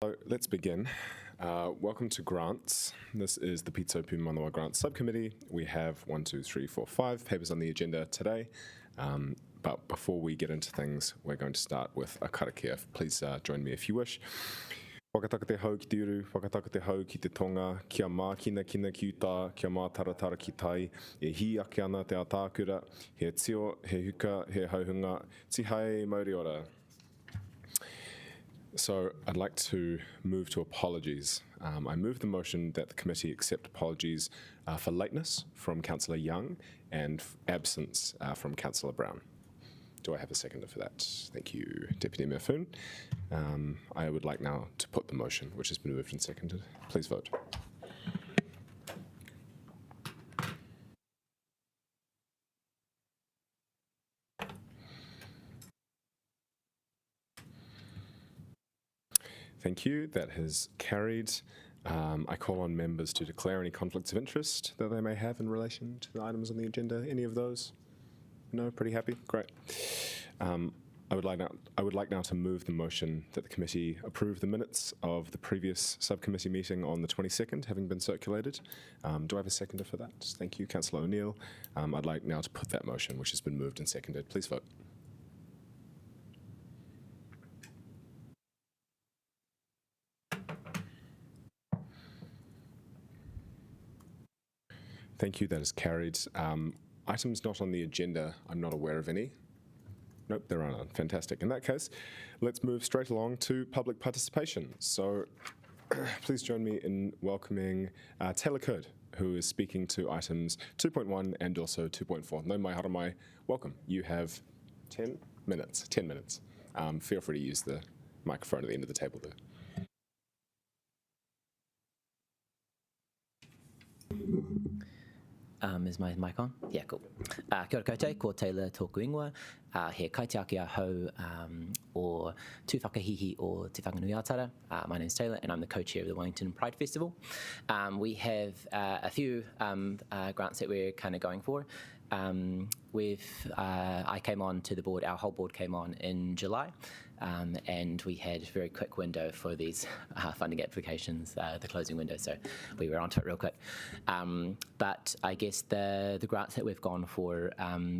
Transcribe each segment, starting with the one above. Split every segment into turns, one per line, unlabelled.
So let's begin. Welcome to Grants. This is the Pūmanawa Grants Subcommittee. We have 5 papers on the agenda today. But before we get into things, we're going to start with a karakia. Please join me if you wish. Whakataka te hau ki te uru, whakataka te hau ki te tonga, kia mā kina ki uta, kia mā taratara ki tai, e hi ake ana te atākura, he tio, he huka, he hauhunga, tihai mauri ora. So I'd like to move to apologies. I move the motion that the committee accept apologies for lateness from Councillor Young and absence from Councillor Brown. Do I have a seconder for that? Thank you, Deputy Mayor Foon. I would like now to put the motion, which has been moved and seconded. Please vote. Thank you. That has carried. I call on members to declare any conflicts of interest that they may have in relation to the items on the agenda. Any of those? No? Pretty happy? Great. I would like now to move the motion that the committee approve the minutes of the previous subcommittee meeting on the 22nd, having been circulated. Do I have a seconder for that? Thank you, Councillor O'Neill. I'd like now to put that motion, which has been moved and seconded. Please vote. Thank you, that is carried. Items not on the agenda, I'm not aware of any. Nope, there are none. Fantastic. In that case, let's move straight along to public participation. So please join me in welcoming Taylor Curd, who is speaking to items 2.1 and also 2.4. No mai haramai, welcome. You have 10 minutes. 10 minutes. Feel free to use the microphone at the end of the table there.
Is my mic on? Yeah, cool. Kia ora koutou, ko Taylor tōku ingoa. He kaitiaki a hau o tū whakahihi o Te Whanganui-a-Tara. My name's Taylor and I'm the co-chair of the Wellington Pride Festival. We have a few grants that we're kind of going for. I came on to the board, our whole board came on in July, and we had a very quick window for these funding applications, the closing window, so we were onto it real quick. But I guess the grants that we've gone for,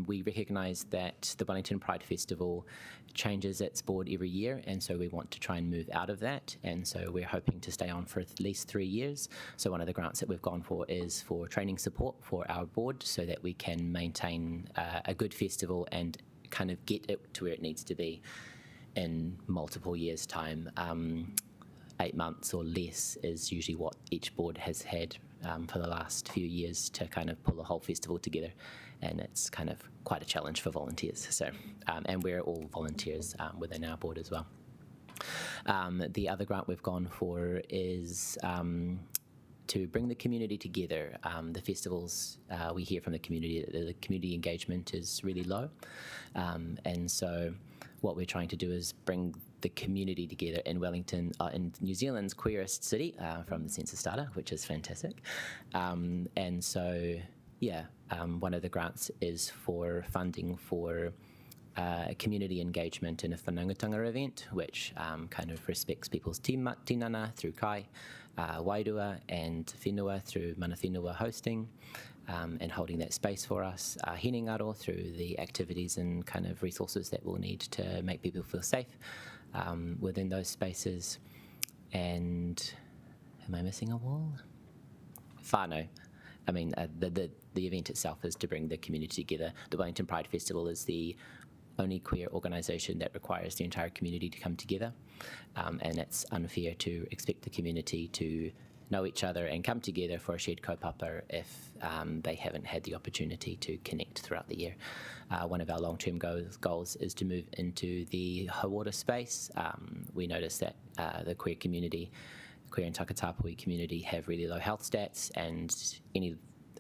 we recognise that the Wellington Pride Festival changes its board every year, and so we want to try and move out of that, and so we're hoping to stay on for at least 3 years. So one of the grants that we've gone for is for training support for our board so that we can maintain a good festival and kind of get it to where it needs to be in multiple years' time. 8 months or less is usually what each board has had for the last few years to kind of pull the whole festival together, and it's kind of quite a challenge for volunteers. So, and we're all volunteers within our board as well. The other grant we've gone for is to bring the community together. The festivals, we hear from the community that the community engagement is really low, and so what we're trying to do is bring the community together in Wellington, in New Zealand's queerest city from the census data, which is fantastic. And so, yeah, one of the grants is for funding for community engagement in a whanaungatanga event, which kind of respects people's tinana through kai, wairua and whenua through mana whenua hosting, and holding that space for us, hinengaro through the activities and kind of resources that we'll need to make people feel safe within those spaces. And am I missing a wall? Whānau. I mean, the event itself is to bring the community together. The Wellington Pride Festival is the only queer organisation that requires the entire community to come together, and it's unfair to expect the community to know each other and come together for a shared kaupapa if they haven't had the opportunity to connect throughout the year. One of our long-term goals is to move into the Hawara space. We notice that the queer community, queer and Takatapui community have really low health stats, and any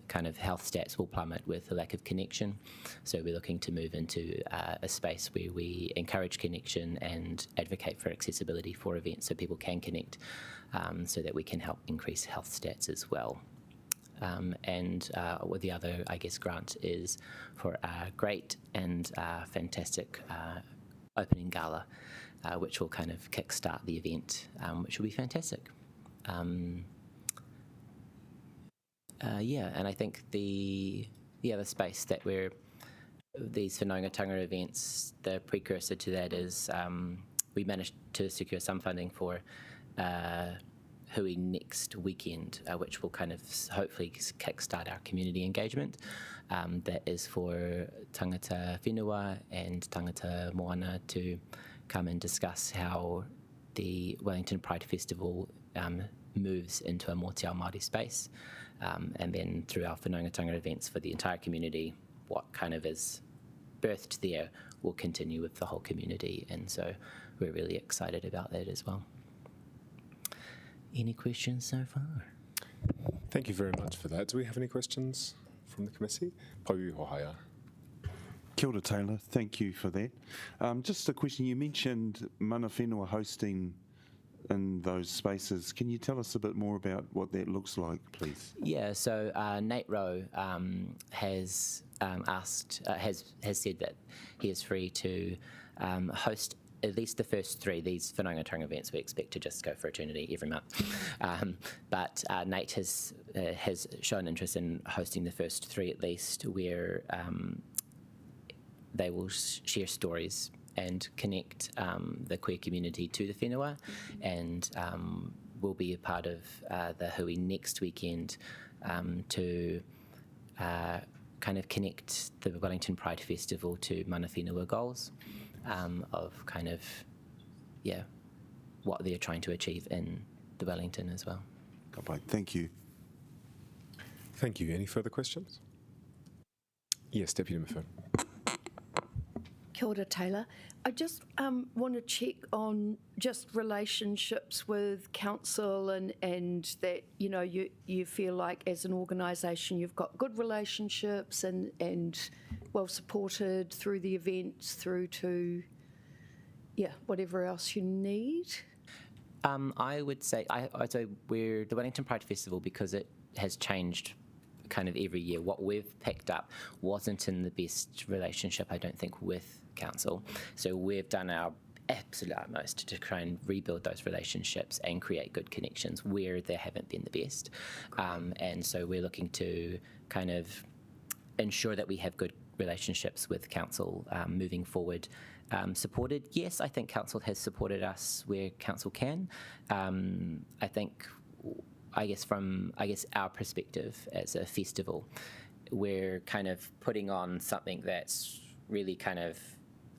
kind of health stats will plummet with a lack of connection. So we're looking to move into a space where we encourage connection and advocate for accessibility for events so people can connect, so that we can help increase health stats as well. And the other, I guess, grant is for a great and fantastic opening gala which will kind of kickstart the event, which will be fantastic. And I think the other space that these Whanaungatanga events, the precursor to that is we managed to secure some funding for Hui next weekend, which will kind of hopefully kickstart our community engagement. That is for tangata whenua and tangata moana to come and discuss how the Wellington Pride Festival moves into a Mo Te Ao Māori space. And then through our Whanaungatanga events for the entire community, what kind of is birthed there will continue with the whole community. And so we're really excited about that as well. Any questions so far?
Thank you very much for that. Do we have any questions from the committee? Pau Hohaya.
Kia ora, Taylor. Thank you for that. Just a question. You mentioned mana whenua hosting in those spaces. Can you tell us a bit more about what that looks like, please?
Yeah, so Nate Rowe has said that he is free to host at least the first three. These Whanaungatanga events we expect to just go for eternity every month. But Nate has shown interest in hosting the first three at least, where they will share stories and connect the queer community to the whenua, and will be a part of the Hui next weekend to kind of connect the Wellington Pride Festival to mana whenua goals of kind of, what they're trying to achieve in the Wellington as well.
Thank you.
Thank you. Any further questions? Yes, Deputy Mifun.
Kia ora, Taylor. I just want to check on just relationships with council and that, you feel like as an organisation you've got good relationships and well supported through the events through to, whatever else you need.
I would say, I'd say we're the Wellington Pride Festival, because it has changed kind of every year. What we've picked up wasn't in the best relationship, I don't think, with council. So we've done our absolute utmost to try and rebuild those relationships and create good connections where they haven't been the best. And so we're looking to kind of ensure that we have good relationships with council moving forward. Supported, yes, I think council has supported us where council can. I guess from our perspective as a festival, we're kind of putting on something that's really kind of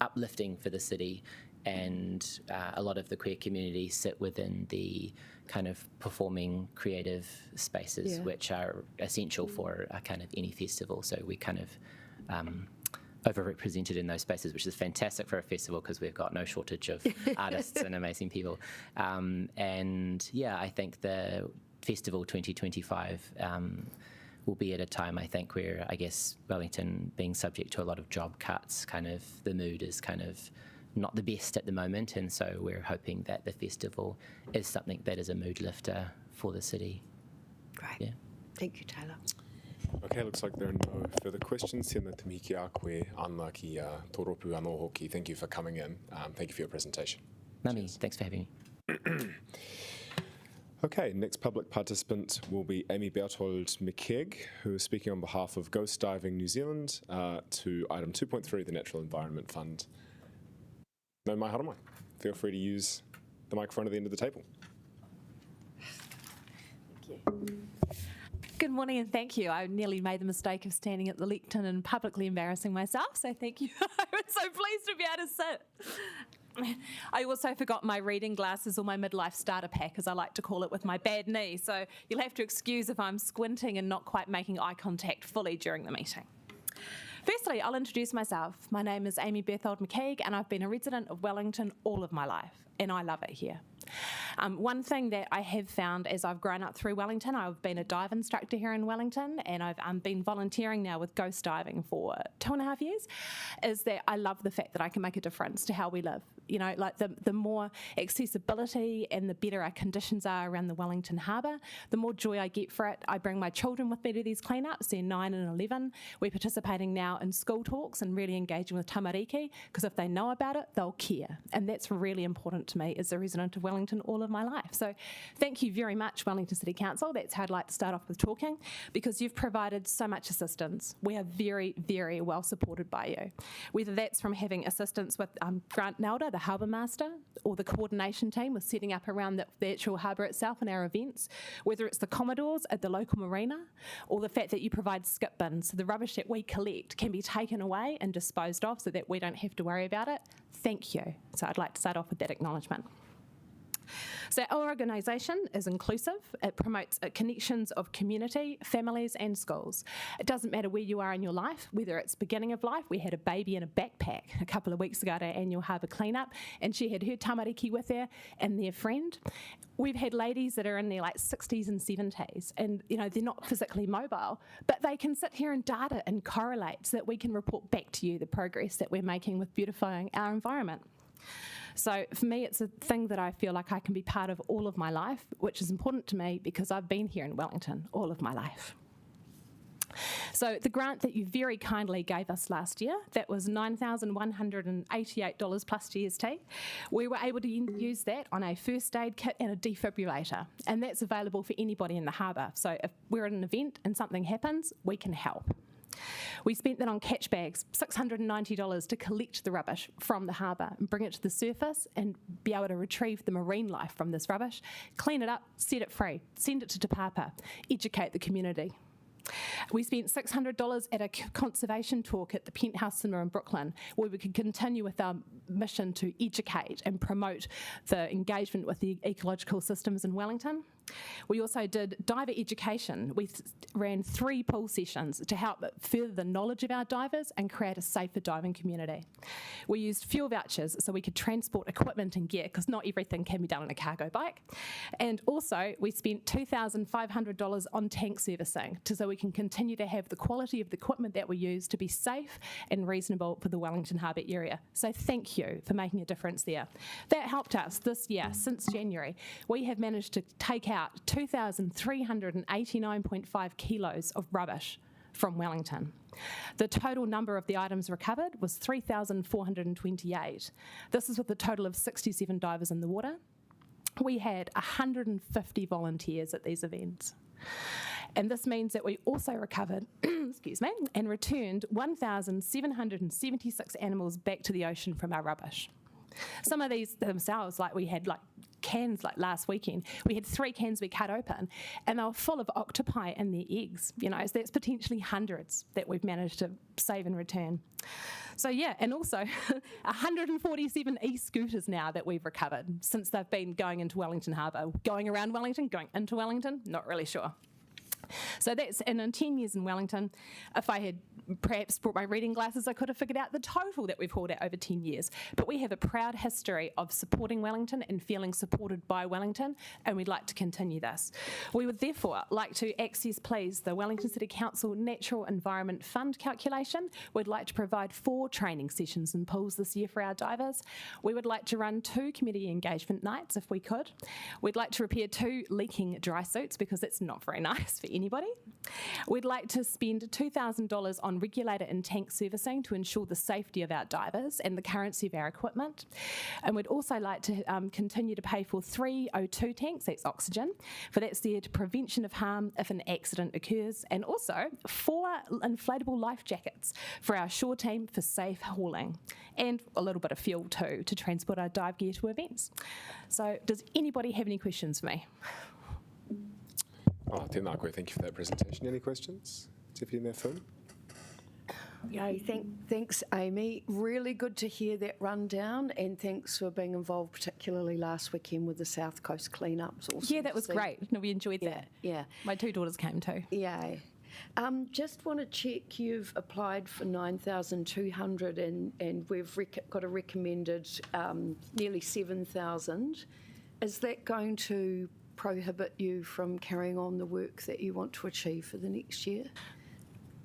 uplifting for the city, and a lot of the queer community sit within the kind of performing creative spaces, which are essential for a kind of any festival. So we kind of overrepresented in those spaces, which is fantastic for a festival because we've got no shortage of artists and amazing people. I think the Festival 2025 will be at a time, I think, where I guess Wellington being subject to a lot of job cuts, kind of the mood is kind of not the best at the moment, and so we're hoping that the festival is something that is a mood lifter for the city.
Great.
Yeah.
Thank you, Taylor.
Okay, looks like there are no further questions. Tēnā te mihi a koe ana ki tōropu anō hoki. Thank you for coming in. Thank you for your presentation.
Nami, thanks for having me.
Okay, next public participant will be Amy Berthold McKegg, who is speaking on behalf of Ghost Diving New Zealand to item 2.3, the Natural Environment Fund. No mai haramai. Feel free to use the microphone at the end of the table.
Thank you. Good morning and thank you. I nearly made the mistake of standing at the lectern and publicly embarrassing myself, so thank you. I was so pleased to be able to sit. I also forgot my reading glasses, or my midlife starter pack, as I like to call it, with my bad knee, so you'll have to excuse if I'm squinting and not quite making eye contact fully during the meeting. Firstly, I'll introduce myself. My name is Amy Berthold McKeag, and I've been a resident of Wellington all of my life, and I love it here. One thing that I have found as I've grown up through Wellington, I've been a dive instructor here in Wellington, and I've been volunteering now with ghost diving for 2.5 years, is that I love the fact that I can make a difference to how we live. You know, like the more accessibility and the better our conditions are around the Wellington Harbour, the more joy I get for it. I bring my children with me to these cleanups. They're 9 and 11. We're participating now in school talks and really engaging with tamariki, because if they know about it, they'll care. And that's really important to me as a resident of Wellington all of my life. So thank you very much, Wellington City Council. That's how I'd like to start off with talking, because you've provided so much assistance. We are very, very well supported by you. Whether that's from having assistance with Grant Nelder, the harbour master, or the coordination team with setting up around the actual harbour itself and our events, whether it's the Commodores at the local marina, or the fact that you provide skip bins, so the rubbish that we collect can be taken away and disposed of so that we don't have to worry about it. Thank you. So I'd like to start off with that acknowledgement. So our organisation is inclusive. It promotes connections of community, families and schools. It doesn't matter where you are in your life, whether it's beginning of life. We had a baby in a backpack a couple of weeks ago at our annual harbour cleanup, and she had her tamariki with her and their friend. We've had ladies that are in their like 60s and 70s, and you know, they're not physically mobile, but they can sit here and data and correlate so that we can report back to you the progress that we're making with beautifying our environment. So for me, it's a thing that I feel like I can be part of all of my life, which is important to me because I've been here in Wellington all of my life. So the grant that you very kindly gave us last year, that was $9,188 plus GST. We were able to use that on a first aid kit and a defibrillator, and that's available for anybody in the harbour. So if we're at an event and something happens, we can help. We spent that on catch bags, $690 to collect the rubbish from the harbour and bring it to the surface and be able to retrieve the marine life from this rubbish, clean it up, set it free, send it to Te Papa, educate the community. We spent $600 at a conservation talk at the Penthouse Cinema in Brooklyn, where we could continue with our mission to educate and promote the engagement with the ecological systems in Wellington. We also did diver education. We ran 3 pool sessions to help further the knowledge of our divers and create a safer diving community. We used fuel vouchers so we could transport equipment and gear, because not everything can be done on a cargo bike. And also we spent $2,500 on tank servicing so we can continue to have the quality of the equipment that we use to be safe and reasonable for the Wellington Harbour area. So thank you for making a difference there. That helped us this year. Since January, we have managed to take out 2,389.5 kilos of rubbish from Wellington. The total number of the items recovered was 3,428. This is with a total of 67 divers in the water. We had 150 volunteers at these events. And this means that we also recovered, excuse me, and returned 1,776 animals back to the ocean from our rubbish. Some of these themselves, like we had like cans like last weekend, we had 3 cans we cut open and they were full of octopi and their eggs, you know, so that's potentially hundreds that we've managed to save and return. So yeah, and also 147 e-scooters now that we've recovered since they've been going into Wellington Harbour. Going around Wellington, going into Wellington, not really sure. So that's, and in 10 years in Wellington, if I had perhaps brought my reading glasses, I could have figured out the total that we've hauled out over 10 years. But we have a proud history of supporting Wellington and feeling supported by Wellington, and we'd like to continue this. We would therefore like to access, please, the Wellington City Council Natural Environment Fund calculation. We'd like to provide 4 training sessions in pools this year for our divers. We would like to run 2 community engagement nights if we could. We'd like to repair 2 leaking dry suits because that's not very nice for anybody. We'd like to spend $2,000 on regulator and tank servicing to ensure the safety of our divers and the currency of our equipment. And we'd also like to continue to pay for 3 O2 tanks, that's oxygen, for that's there to prevention of harm if an accident occurs, and also 4 inflatable life jackets for our shore team for safe hauling, and a little bit of fuel too to transport our dive gear to events. So does anybody have any questions for me?
Oh, tēnā koe, thank you for that presentation. Any questions? Deputy Mayor Finn?
Yeah, thanks, Amy. Really good to hear that rundown, and thanks for being involved, particularly last weekend with the South Coast cleanups.
Yeah, that was great. No, we enjoyed that.
Yeah.
My 2 daughters came too.
Yeah. Just want to check, you've applied for 9,200 and we've got a recommended nearly 7,000. is that going to prohibit you from carrying on the work that you want to achieve for the next year?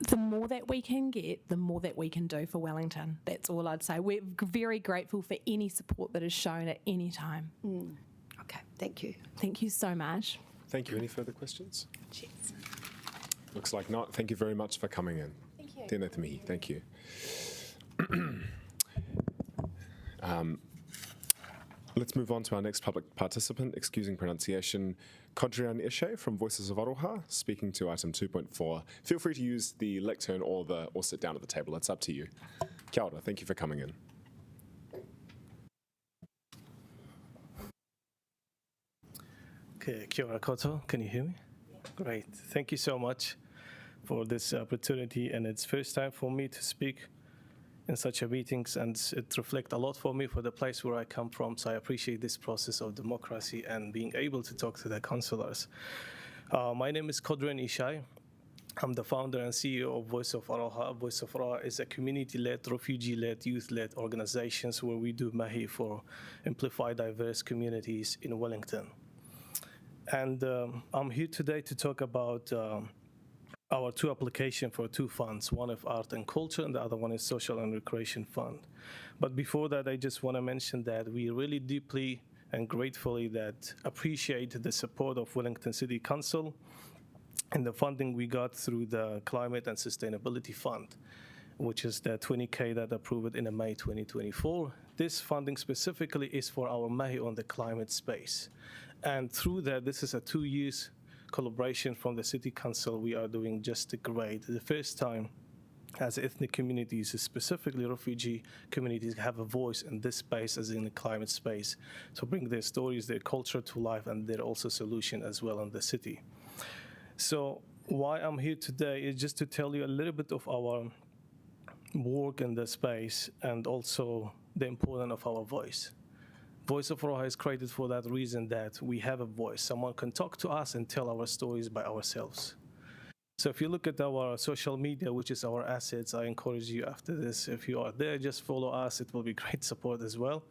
The more that we can get, the more that we can do for Wellington. That's all I'd say. We're very grateful for any support that is shown at any time.
Okay, thank you.
Thank you so much.
Thank you. Any further questions?
Cheers.
Looks like not. Thank you very much for coming in.
Thank you.
Tēnā te mihi. Thank you. Let's move on to our next public participant, excusing pronunciation, Kodrian Ishe from Voices of Aroha, speaking to item 2.4. Feel free to use the lectern or sit down at the table. It's up to you. Kia ora, thank you for coming in.
Okay, kia ora koutou. Can you hear me? Great. Thank you so much for this opportunity, and it's first time for me to speak in such a meetings, and it reflects a lot for me for the place where I come from. So I appreciate this process of democracy and being able to talk to the councillors. My name is Kodrian Ishai. I'm the founder and CEO of Voice of Aroha. Voice of Aroha is a community-led, refugee-led, youth-led organizations where we do mahi for amplify diverse communities in Wellington. And I'm here today to talk about our two applications for two funds, one of art and culture and the other one is social and recreation fund. But before that, I just want to mention that we really deeply and gratefully that appreciate the support of Wellington City Council and the funding we got through the Climate and Sustainability Fund, which is the 20K that approved in May 2024. This funding specifically is for our mahi on the climate space. And through that, this is a 2 years collaboration from the City Council. We are doing just great. The first time as ethnic communities, specifically refugee communities, have a voice in this space as in the climate space to bring their stories, their culture to life, and their also solution as well in the city. So why I'm here today is just to tell you a little bit of our work in the space and also the importance of our voice. Voice of Aroha is created for that reason, that we have a voice. Someone can talk to us and tell our stories by ourselves. So if you look at our social media, which is our assets, I encourage you after this, if you are there, just follow us. It will be great support as well,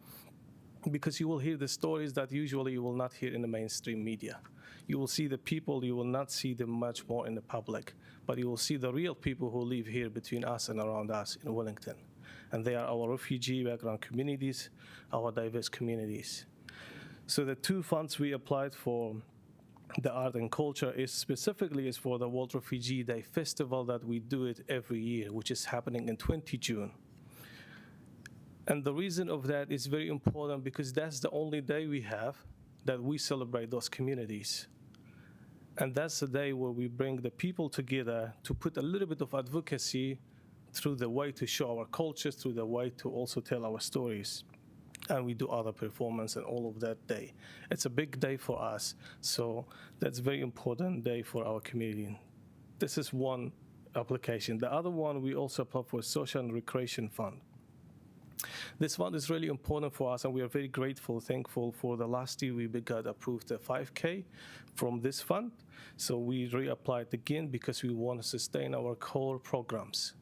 because you will hear the stories that usually you will not hear in the mainstream media. You will see the people, you will not see them much more in the public, but you will see the real people who live here between us and around us in Wellington. And they are our refugee background communities, our diverse communities. So the two funds we applied for the art and culture is specifically is for the World Refugee Day Festival that we do it every year, which is happening in 20 June. And the reason of that is very important because that's the only day we have that we celebrate those communities. And that's the day where we bring the people together to put a little bit of advocacy through the way to show our cultures, through the way to also tell our stories. And we do other performance and all of that day. It's a big day for us, so that's a very important day for our community. This is one application. The other one, we also apply for Social and Recreation Fund. This fund is really important for us, and we are very grateful, thankful for the last year we got approved the 5K from this fund. So we reapplied again because we want to sustain our core programs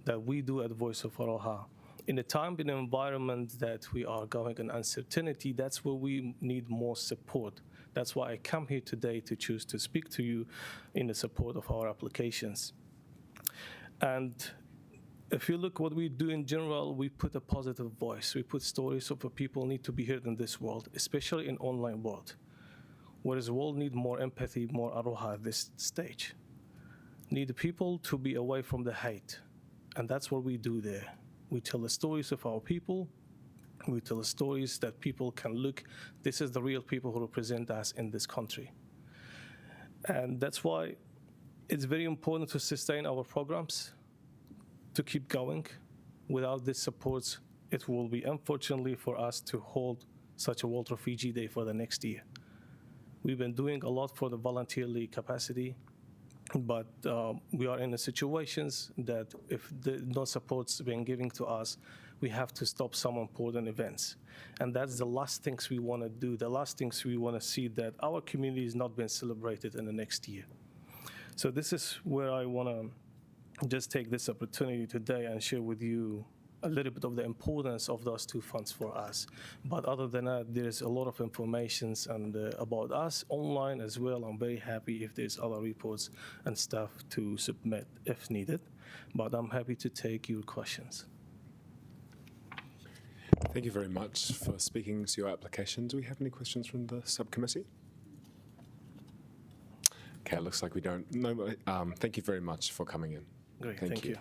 that we do at Voice of Aroha. In a time, in an environment that we are going in uncertainty, that's where we need more support. That's why I come here today to choose to speak to you in the support of our applications. And if you look what we do in general, we put a positive voice. We put stories of people need to be heard in this world, especially in online world. Whereas the world need more empathy, more Aroha at this stage. Need people to be away from the hate. And that's what we do there. We tell the stories of our people. We tell the stories that people can look. This is the real people who represent us in this country. And that's why it's very important to sustain our programs, to keep going. Without this support, it will be unfortunately for us to hold such a World Refugee Day for the next year. We've been doing a lot for the volunteer capacity, but we are in the situations that if no support's been given to us, we have to stop some important events. And that's the last things we want to do, the last things we want to see, that our community is not being celebrated in the next year. So this is where I want to just take this opportunity today and share with you a little bit of the importance of those two funds for us. But other than that, there is a lot of information and about us online as well. I'm very happy if there's other reports and stuff to submit if needed. But I'm happy to take your questions.
Thank you very much for speaking to your application. Do we have any questions from the subcommittee? Okay, it looks like we don't. No, thank you very much for coming in.
Great, thank you.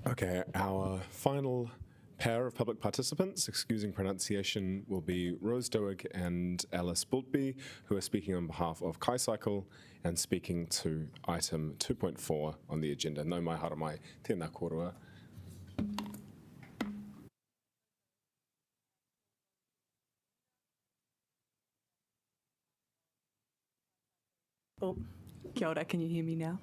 Okay, our final pair of public participants, excusing pronunciation, will be Rose Doig and Alice Bultby, who are speaking on behalf of KaiCycle and speaking to item 2.4 on the agenda. Nau mai hara mai, tēnā korua.
Oh, kia ora, can you hear me now?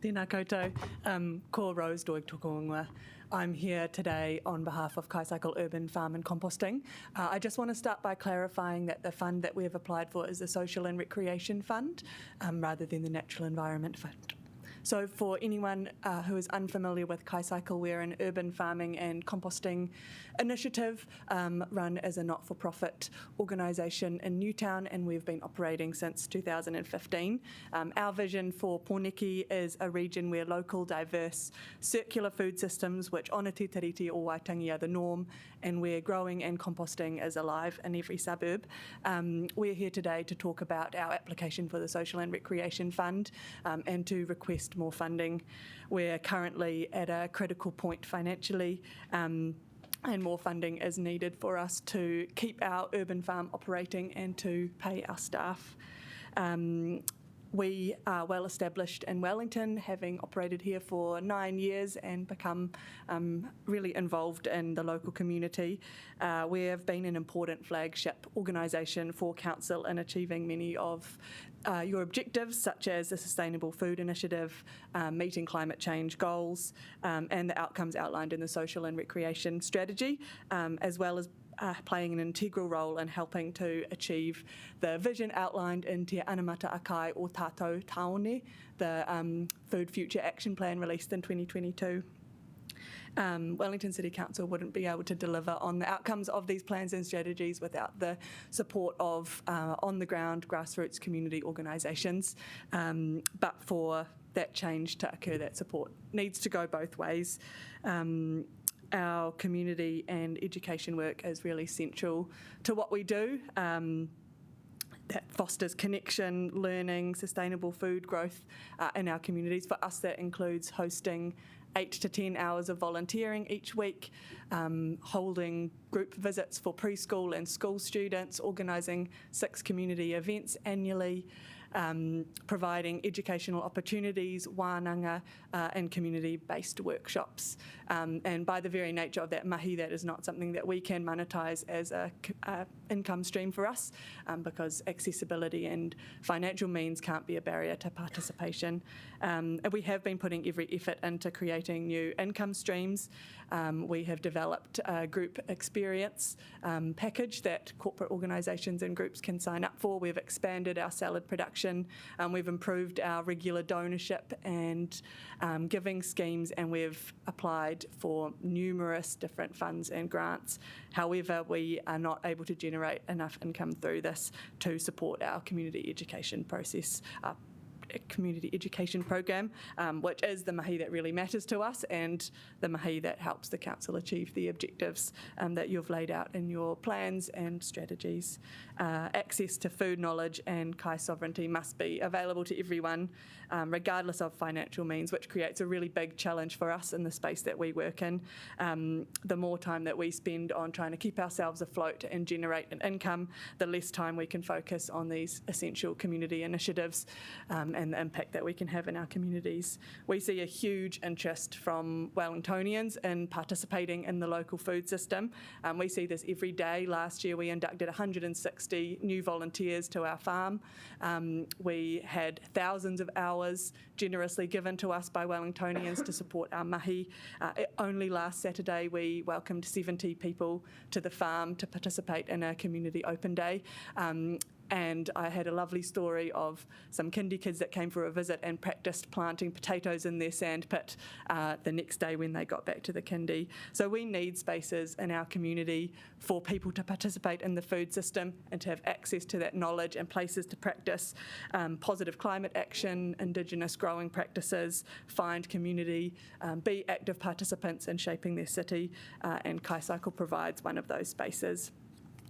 Tēnā koutou. Ko Rose Doig Tokonga. I'm here today on behalf of KaiCycle Urban Farm and Composting. I just want to start by clarifying that the fund that we have applied for is the Social and Recreation Fund rather than the Natural Environment Fund. So for anyone who is unfamiliar with KaiCycle, we're an urban farming and composting initiative run as a not-for-profit organisation in Newtown, and we've been operating since 2015. Our vision for Pōneke is a region where local, diverse, circular food systems, which ona te tiriti o Waitangi are the norm, and where growing and composting is alive in every suburb. We're here today to talk about our application for the Social and Recreation Fund and to request more funding. We're currently at a critical point financially, and more funding is needed for us to keep our urban farm operating and to pay our staff. We are well established in Wellington, having operated here for 9 years and become really involved in the local community. We have been an important flagship organisation for Council in achieving many of your objectives, such as the Sustainable Food Initiative, meeting climate change goals, and the outcomes outlined in the Social and Recreation Strategy, as well as playing an integral role in helping to achieve the vision outlined in Te Anamata Akai o Tātou Taone, the Food Future Action Plan released in 2022. Wellington City Council wouldn't be able to deliver on the outcomes of these plans and strategies without the support of on-the-ground grassroots community organisations. But for that change to occur, that support needs to go both ways. Our community and education work is really central to what we do. That fosters connection, learning, sustainable food growth in our communities. For us, that includes hosting 8 to 10 hours of volunteering each week, holding group visits for preschool and school students, organising 6 community events annually, providing educational opportunities, wānanga, and community-based workshops. And by the very nature of that mahi, that is not something that we can monetise as a income stream for us, because accessibility and financial means can't be a barrier to participation. And we have been putting every effort into creating new income streams. We have developed a group experience package that corporate organisations and groups can sign up for. We've expanded our salad production. We've improved our regular donorship and giving schemes, and we've applied for numerous different funds and grants. However, we are not able to generate enough income through this to support our community education process. Community education program, which is the mahi that really matters to us and the mahi that helps the council achieve the objectives that you've laid out in your plans and strategies. Access to food knowledge and Kai sovereignty must be available to everyone, regardless of financial means, which creates a really big challenge for us in the space that we work in. The more time that we spend on trying to keep ourselves afloat and generate an income, the less time we can focus on these essential community initiatives and the impact that we can have in our communities. We see a huge interest from Wellingtonians in participating in the local food system. We see this every day. Last year we inducted 160 new volunteers to our farm. We had thousands of hours generously given to us by Wellingtonians to support our mahi. Only last Saturday we welcomed 70 people to the farm to participate in a community open day. And I had a lovely story of some kindy kids that came for a visit and practiced planting potatoes in their sandpit the next day when they got back to the kindy. So we need spaces in our community for people to participate in the food system and to have access to that knowledge and places to practice positive climate action, Indigenous growing practices, find community, be active participants in shaping their city, and Kaicycle provides one of those spaces.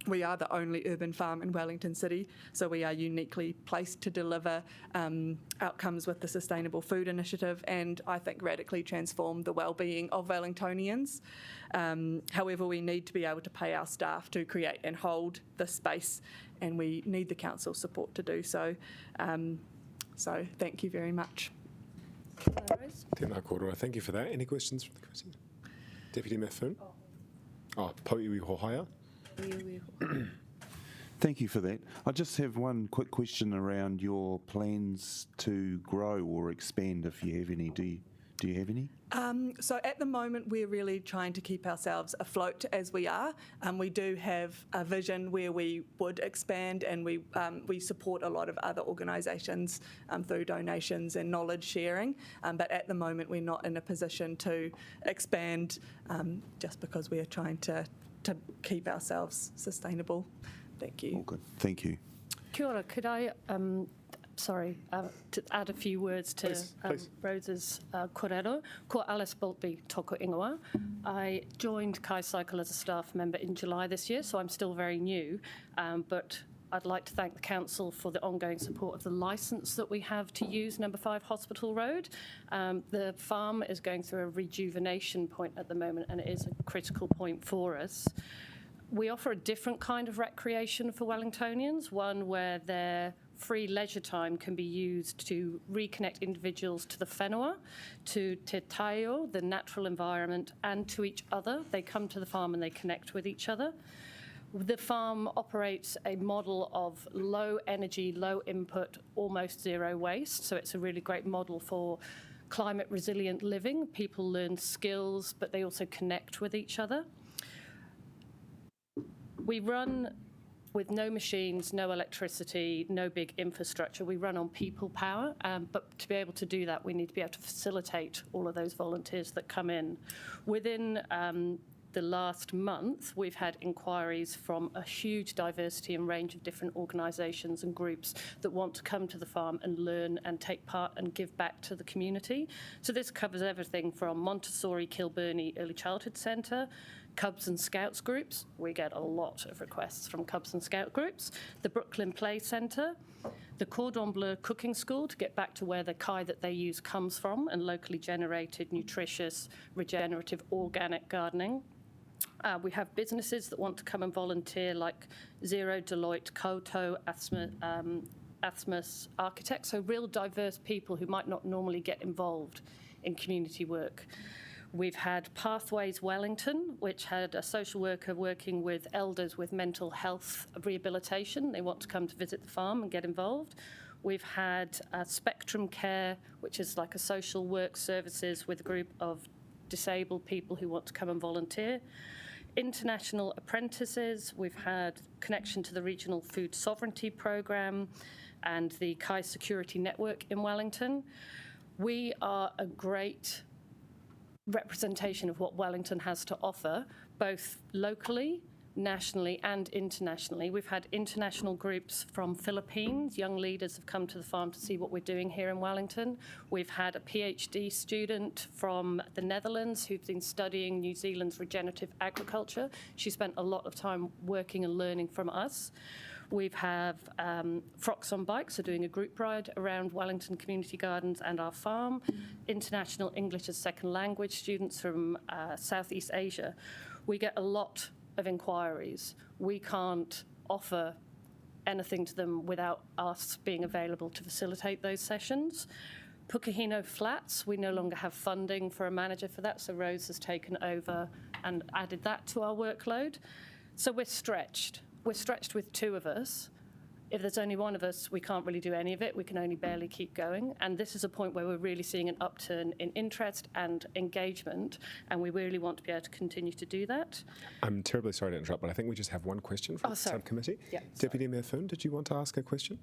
We are the only urban farm in Wellington City, so we are uniquely placed to deliver outcomes with the Sustainable Food Initiative and I think radically transform the wellbeing of Wellingtonians. However, we need to be able to pay our staff to create and hold this space, and we need the council's support to do so. So thank you very much.
Tēnā kōrua. Thank you for that. Any questions from the committee? Deputy Methuen? Pauiwi Hohaia.
Thank you for that. I just have one quick question around your plans to grow or expand, if you have any. Do you have any?
So at the moment, we're really trying to keep ourselves afloat as we are. We do have a vision where we would expand, and we support a lot of other organisations through donations and knowledge sharing. But at the moment, we're not in a position to expand just because we are trying to keep ourselves sustainable. Thank you.
All good. Thank you.
Kia ora, could I, to add a few words to
Please.
Rose's kōrero. Ko Alice Boltby toko ingoa. I joined Kaicycle as a staff member in July this year, so I'm still very new, but I'd like to thank the Council for the ongoing support of the licence that we have to use Number 5 Hospital Road. The farm is going through a rejuvenation point at the moment, and it is a critical point for us. We offer a different kind of recreation for Wellingtonians, one where their free leisure time can be used to reconnect individuals to the whenua, to te taio, the natural environment, and to each other. They come to the farm and they connect with each other. The farm operates a model of low energy, low input, almost zero waste. So it's a really great model for climate resilient living. People learn skills, but they also connect with each other. We run with no machines, no electricity, no big infrastructure. We run on people power, but to be able to do that, we need to be able to facilitate all of those volunteers that come in. Within the last month, we've had inquiries from a huge diversity and range of different organisations and groups that want to come to the farm and learn and take part and give back to the community. So this covers everything from Montessori Kilbirnie Early Childhood Centre, Cubs and Scouts groups. We get a lot of requests from Cubs and Scout groups. The Brooklyn Play Centre, the Cordon Bleu Cooking School, to get back to where the kai that they use comes from, and locally generated, nutritious, regenerative, organic gardening. We have businesses that want to come and volunteer, like Zero, Deloitte, Koto, Asmus Architects, so real diverse people who might not normally get involved in community work. We've had Pathways Wellington, which had a social worker working with elders with mental health rehabilitation. They want to come to visit the farm and get involved. We've had Spectrum Care, which is like a social work services with a group of disabled people who want to come and volunteer. International apprentices. We've had connection to the Regional Food Sovereignty Programme and the Kai Security Network in Wellington. We are a great representation of what Wellington has to offer, both locally, nationally and internationally. We've had international groups from Philippines. Young leaders have come to the farm to see what we're doing here in Wellington. We've had a PhD student from the Netherlands who's been studying New Zealand's regenerative agriculture. She spent a lot of time working and learning from us. We've have Frocks on Bikes, so doing a group ride around Wellington Community Gardens and our farm. International English as Second Language students from Southeast Asia. We get a lot of inquiries. We can't offer anything to them without us being available to facilitate those sessions. Pukahino Flats, we no longer have funding for a manager for that, so Rose has taken over and added that to our workload. So we're stretched. We're stretched with two of us. If there's only one of us, we can't really do any of it. We can only barely keep going. And this is a point where we're really seeing an upturn in interest and engagement, and we really want to be able to continue to do that.
I'm terribly sorry to interrupt, but I think we just have one question from the subcommittee.
Yeah,
Deputy Mayor Foon, did you want to ask a question?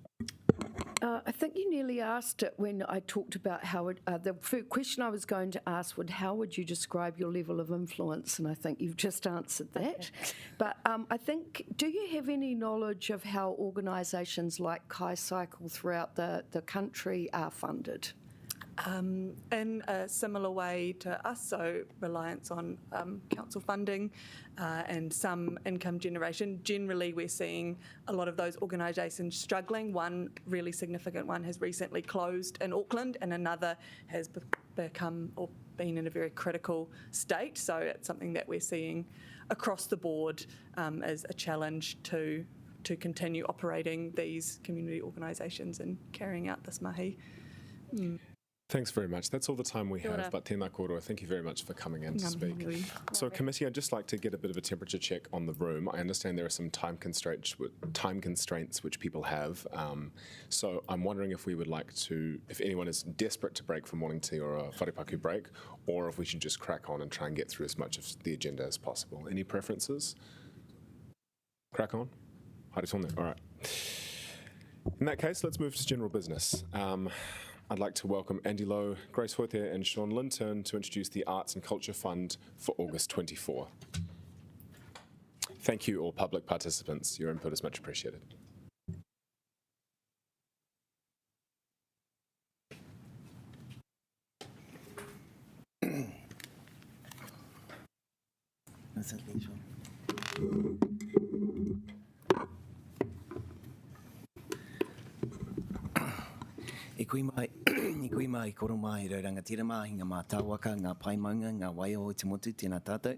I think you nearly asked it when I talked about how the question I was going to ask would, how would you describe your level of influence? And I think you've just answered that. Okay. But I think, do you have any knowledge of how organisations like Kai Cycle throughout the country are funded?
In a similar way to us, so reliance on council funding and some income generation. Generally, we're seeing a lot of those organisations struggling. One really significant one has recently closed in Auckland, and another has become or been in a very critical state. So it's something that we're seeing across the board as a challenge to continue operating these community organisations and carrying out this mahi.
Thanks very much. That's all the time we have, but tēnā kōrua, thank you very much for coming in to speak. So, committee, I'd just like to get a bit of a temperature check on the room. I understand there are some time constraints which people have. So I'm wondering if we would like to, if anyone is desperate to break for morning tea or a wharepaku break, or if we should just crack on and try and get through as much of the agenda as possible. Any preferences? Crack on? Haere tōne, all right. In that case, let's move to general business. I'd like to welcome Andy Lowe, Grace Hoitea and Sean Linton to introduce the Arts and Culture Fund for August 24. Thank you all public participants. Your input is much appreciated.
E kui mai koro mai rau rangatira mahi ngā mātāwaka, ngā paimaunga, ngā waio o te motu, tēnā tātou.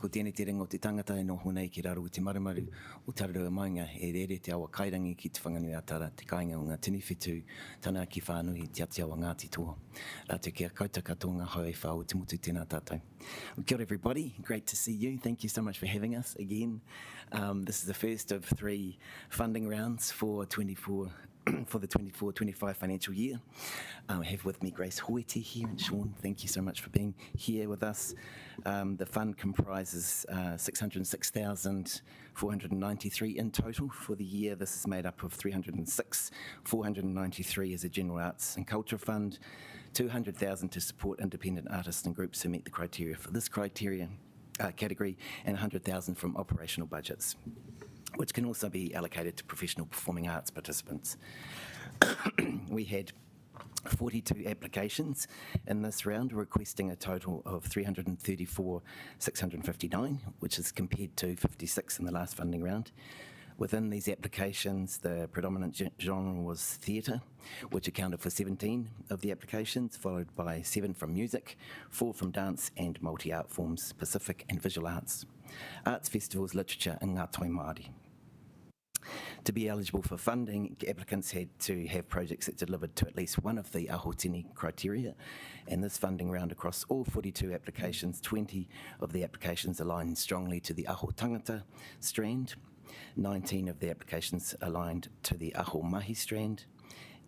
Ko tēnei te ringo te tangata e noho nei ki raro o te marumaru o tararua maunga e rere te awa kairangi ki te whanganui atara, te kāinga o ngā tini whetū, tana ki whānui te ati awa Ngāti toa. Te kia kauta katoa ngā hau e whā o te motu, tēnā tātou. Well, kia ora everybody, great to see you. Thank you so much for having us again. This is the first of 3 funding rounds for the 24-25 financial year. I have with me Grace Hoitea here and Sean. Thank you so much for being here with us. The fund comprises 606,493 in total for the year. This is made up of 306,493 as a general arts and culture fund, 200,000 to support independent artists and groups who meet the criteria for this category, and 100,000 from operational budgets, which can also be allocated to professional performing arts participants. We had 42 applications in this round, requesting a total of 334,659, which is compared to 56 in the last funding round. Within these applications, the predominant genre was theatre, which accounted for 17 of the applications, followed by 7 from music, 4 from dance and multi-art forms, Pacific and visual arts, arts festivals, literature and ngā toi Māori. To be eligible for funding, applicants had to have projects that delivered to at least one of the aho tini criteria, and this funding round across all 42 applications, 20 of the applications aligned strongly to the aho tangata strand, 19 of the applications aligned to the aho mahi strand,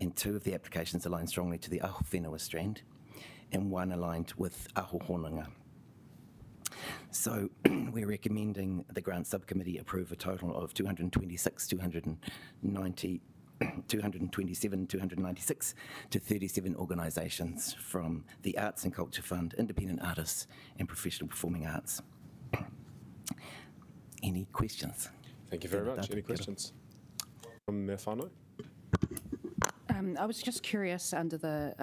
and 2 of the applications aligned strongly to the aho whenua strand, and 1 aligned with aho honanga. So we're recommending the grant subcommittee approve a total of 226 to 37 organisations from the Arts and Culture Fund, independent artists and professional performing arts. Any questions?
Thank you very much. Any questions? From Mayor Whānau?
I was just curious under the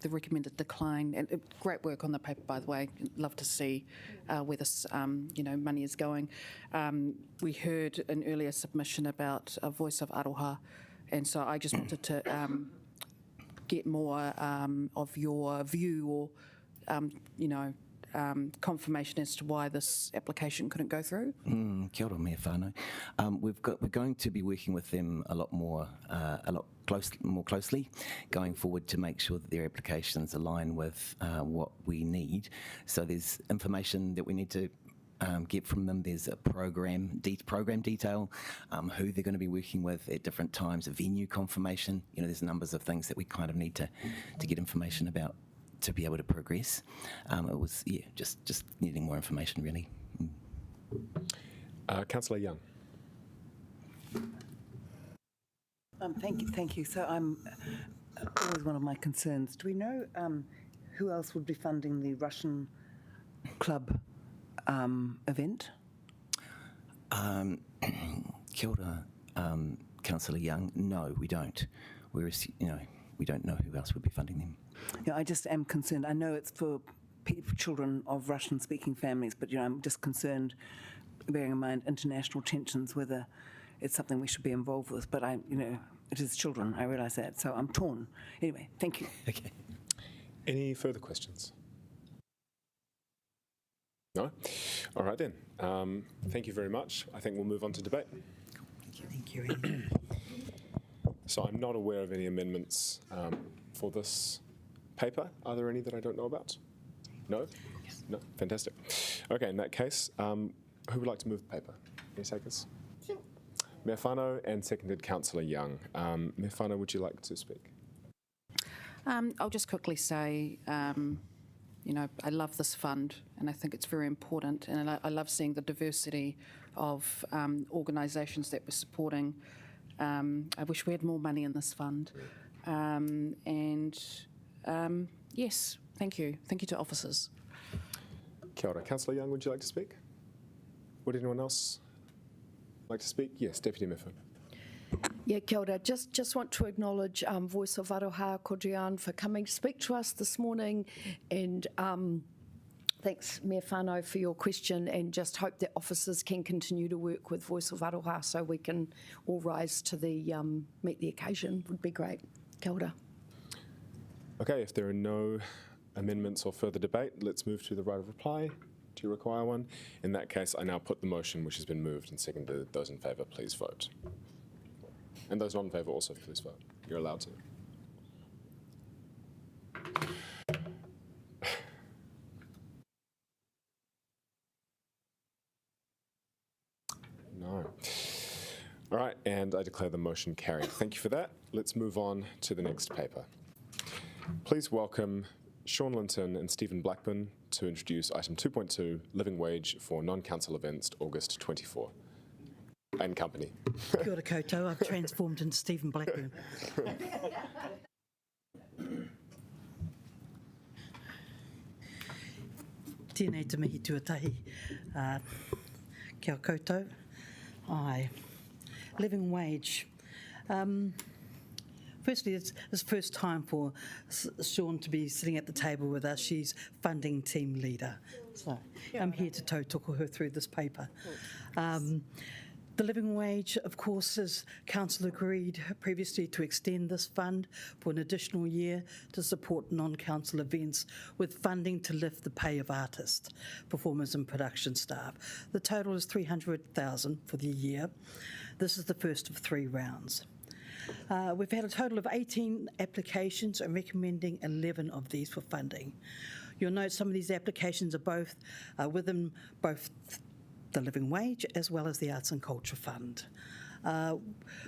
recommended decline, and great work on the paper, by the way. Love to see where this money is going. We heard an earlier submission about a Voice of Aroha, and so I just wanted to get more of your view or confirmation as to why this application couldn't go through.
Kia ora, Mea Whānau. We're going to be working with them a lot more closely going forward to make sure that their applications align with what we need. So there's information that we need to get from them. There's a program detail, who they're going to be working with at different times, a venue confirmation. There's numbers of things that we kind of need to get information about to be able to progress. It was, just needing more information, really.
Councillor Young.
Thank you. So I'm always one of my concerns. Do we know who else would be funding the Russian club event?
Kia ora, Councillor Young. No, we don't. We don't know who else would be funding them.
I just am concerned. I know it's for children of Russian-speaking families, but I'm just concerned, bearing in mind international tensions, whether it's something we should be involved with. But it is children. I realise that, so I'm torn. Anyway, thank you.
Okay.
Any further questions? No? All right then. Thank you very much. I think we'll move on to debate.
Thank you.
So I'm not aware of any amendments for this paper. Are there any that I don't know about? No? Yes. No? Fantastic. Okay, in that case, who would like to move the paper? Any takers? Sure. Mayor Whānau and seconded Councillor Young. Mayor Whānau, would you like to speak?
I'll just quickly say, I love this fund and I think it's very important, and I love seeing the diversity of organisations that we're supporting. I wish we had more money in this fund. Yes, thank you. Thank you to officers.
Kia ora. Councillor Young, would you like to speak? Would anyone else like to speak? Yes, Deputy Mifflin.
Yeah, kia ora. Just want to acknowledge Voice of Aroha Kodrian for coming to speak to us this morning, and thanks, Mayor Whānau, for your question, and just hope that officers can continue to work with Voice of Aroha so we can all rise to the meet the occasion. Would be great. Kia ora.
Okay, if there are no amendments or further debate, let's move to the right of reply. Do you require one? In that case, I now put the motion which has been moved and seconded. Those in favour, please vote. And those not in favour also, please vote. You're allowed to. No. All right, and I declare the motion carried. Thank you for that. Let's move on to the next paper. Please welcome Sean Linton and Stephen Blackburn to introduce item 2.2, living wage for non-council events, August 24. And company.
Kia ora koutou, I've transformed into Stephen Blackburn. Tēnei te mihi tuatahi. Kia ora koutou. Aye. Living wage. Firstly, it's the first time for Sean to be sitting at the table with us. She's funding team leader. So I'm here to tautoko her through this paper. The living wage, of course, as Council agreed previously to extend this fund for an additional year to support non-council events with funding to lift the pay of artists, performers and production staff. The total is $300,000 for the year. This is the first of 3 rounds. We've had a total of 18 applications and recommending 11 of these for funding. You'll note some of these applications are both within both the living wage as well as the Arts and Culture Fund.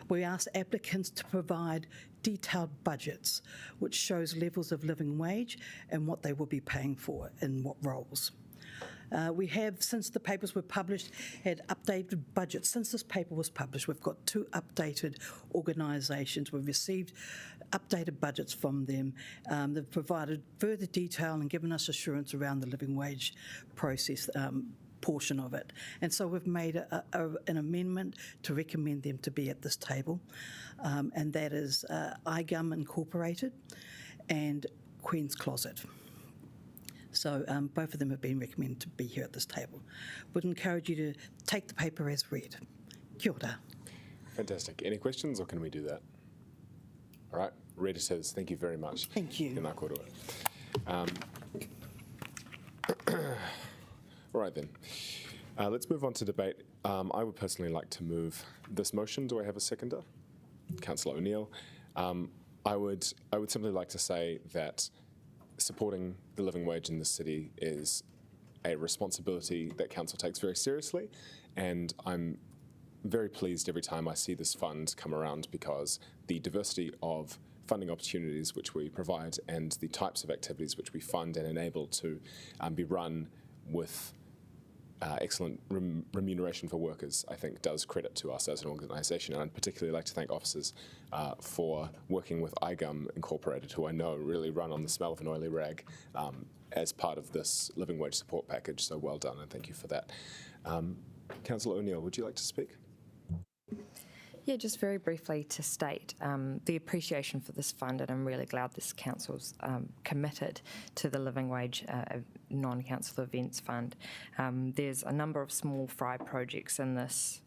We asked applicants to provide detailed budgets which shows levels of living wage and what they will be paying for in what roles. We have, since the papers were published, had updated budgets. Since this paper was published, we've got 2 updated organisations. We've received updated budgets from them. They've provided further detail and given us assurance around the living wage process portion of it. And so we've made an amendment to recommend them to be at this table, and that is iGum Incorporated and Queen's Closet. So both of them have been recommended to be here at this table. Would encourage you to take the paper as read. Kia ora.
Fantastic. Any questions, or can we do that? All right, read it as. Thank you very much.
Thank you.
Tēnā koroa. All right then. Let's move on to debate. I would personally like to move this motion. Do I have a seconder? Councillor O'Neill. I would simply like to say that supporting the living wage in the city is a responsibility that council takes very seriously, and I'm very pleased every time I see this fund come around, because the diversity of funding opportunities which we provide and the types of activities which we fund and enable to be run with excellent remuneration for workers, I think does credit to us as an organisation. And I'd particularly like to thank officers for working with iGum Incorporated, who I know really run on the smell of an oily rag as part of this living wage support package. So well done, and thank you for that. Councillor O'Neill, would you like to speak?
Yeah, just very briefly to state the appreciation for this fund, and I'm really glad this council's committed to the Living Wage non-council events fund. There's a number of small fry projects in this